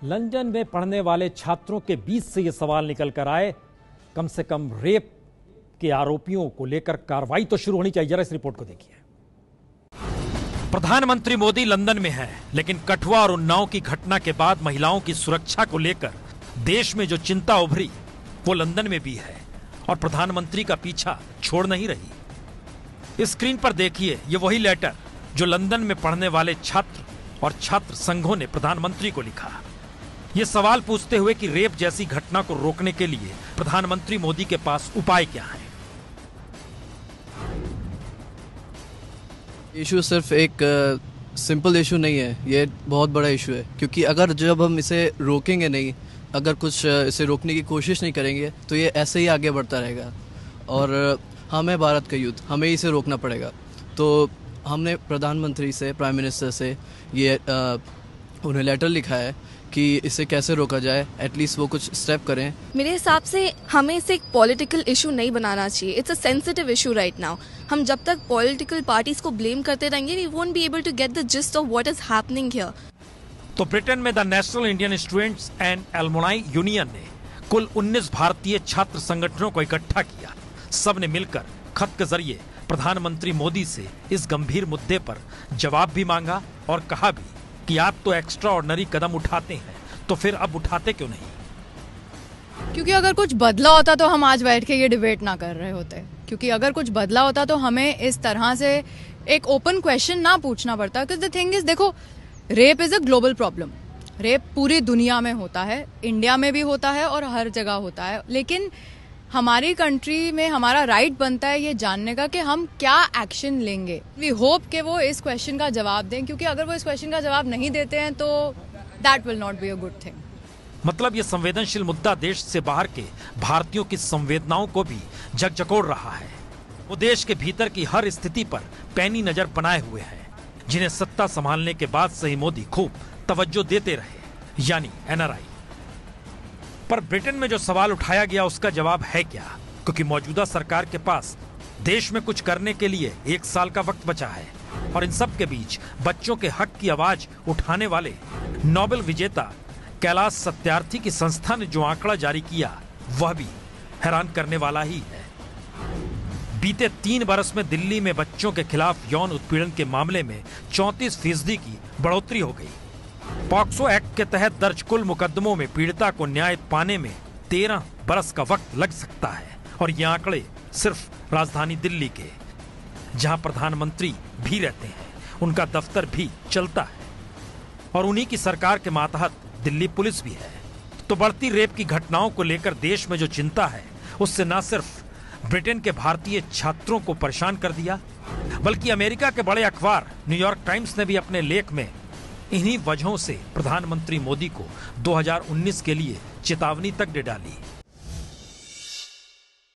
London में पढ़ने वाले छात्रों के बीच से ये सवाल निकल कर आए, कम से कम रेप के आरोपियों को लेकर कार्रवाई तो शुरू होनी चाहिए। जरा इस रिपोर्ट को देखिए। प्रधानमंत्री मोदी लंदन में हैं, लेकिन कठुआ और उन्नाव की घटना के बाद महिलाओं की सुरक्षा को लेकर देश में जो चिंता उभरी वो लंदन में भी है और प्रधानमंत्री का पीछा छोड़ नहीं रही। स्क्रीन पर देखिए ये वही लेटर जो लंदन में पढ़ने वाले छात्र और छात्र संघों ने प्रधानमंत्री को लिखा। ये सवाल पूछते हुए कि रेप जैसी घटना को रोकने के लिए प्रधानमंत्री मोदी के पास उपाय क्या है। इशू सिर्फ एक सिंपल इशू नहीं है, ये बहुत बड़ा इशू है, क्योंकि अगर जब हम इसे रोकेंगे नहीं, अगर कुछ इसे रोकने की कोशिश नहीं करेंगे तो ये ऐसे ही आगे बढ़ता रहेगा और हमें भारत का यूथ हमें इसे रोकना पड़ेगा। तो हमने प्रधानमंत्री से, प्राइम मिनिस्टर से ये उन्हें लेटर लिखा है कि इसे कैसे रोका जाए, एटलीस्ट वो कुछ स्टेप करें। मेरे हिसाब से हमें इसे एक पॉलिटिकल इशू नहीं बनाना चाहिए। It's a sensitive issue right now. हम जब तक पॉलिटिकल पार्टीज को ब्लेम करते रहेंगे, we won't be able to get the gist of what is happening here. तो ब्रिटेन में the National Indian Students and Alumni Union ने कुल 19 भारतीय छात्र संगठनों को इकट्ठा किया। सब ने मिलकर खत के जरिए प्रधानमंत्री मोदी से इस गंभीर मुद्दे पर जवाब भी मांगा और कहा भी कि आप तो एक्स्ट्रा ऑर्डिनरी कदम उठाते हैं, तो फिर अब उठाते क्यों नहीं? क्योंकि अगर कुछ बदला होता तो हम आज बैठ के ये डिबेट ना कर रहे होते। क्योंकि अगर कुछ बदला होता तो हमें इस तरह से एक ओपन क्वेश्चन ना पूछना पड़ता। बिकॉज़ द थिंग इज, देखो, rape is a global problem. Rape पूरी दुनिया में होता है, इंडिया में भी होता है और हर जगह होता है। लेकिन हमारी कंट्री में हमारा राइट बनता है ये जानने का कि हम क्या एक्शन लेंगे। वी होप कि वो इस क्वेश्चन का जवाब दें, क्योंकि अगर वो इस क्वेश्चन का जवाब नहीं देते हैं तो that will not be a good thing. मतलब ये संवेदनशील मुद्दा देश से बाहर के भारतीयों की संवेदनाओं को भी झकझकोर रहा है। वो देश के भीतर की हर स्थिति पर पैनी नजर बनाए हुए हैं, जिन्हें सत्ता संभालने के बाद से ही मोदी खूब तवज्जो देते रहे, यानी एनआरआई। पर ब्रिटेन में जो सवाल उठाया गया उसका जवाब है क्या? क्योंकि मौजूदा सरकार के पास देश में कुछ करने के लिए 1 साल का वक्त बचा है और इन सब के बीच बच्चों के हक की आवाज उठाने वाले नोबेल विजेता कैलाश सत्यार्थी की संस्था ने जो आंकड़ा जारी किया वह भी हैरान करने वाला ही है। बीते 3 बरस में दिल्ली में बच्चों के खिलाफ यौन उत्पीड़न के मामले में 34% की बढ़ोतरी हो गई। पॉक्सो एक्ट के तहत दर्ज कुल मुकदमों में पीड़िता को न्याय पाने में 13 बरस का वक्त लग सकता है। और ये आंकड़े सिर्फ राजधानी दिल्ली के, जहां प्रधानमंत्री भी रहते हैं, उनका दफ्तर भी चलता है और उन्हीं की सरकार के मातहत दिल्ली पुलिस भी है। तो बढ़ती रेप की घटनाओं को लेकर देश में जो चिंता है उससे न सिर्फ ब्रिटेन के भारतीय छात्रों को परेशान कर दिया, बल्कि अमेरिका के बड़े अखबार न्यूयॉर्क टाइम्स ने भी अपने लेख में इन्हीं वजहों से प्रधानमंत्री मोदी को 2019 के लिए चेतावनी तक दे डाली।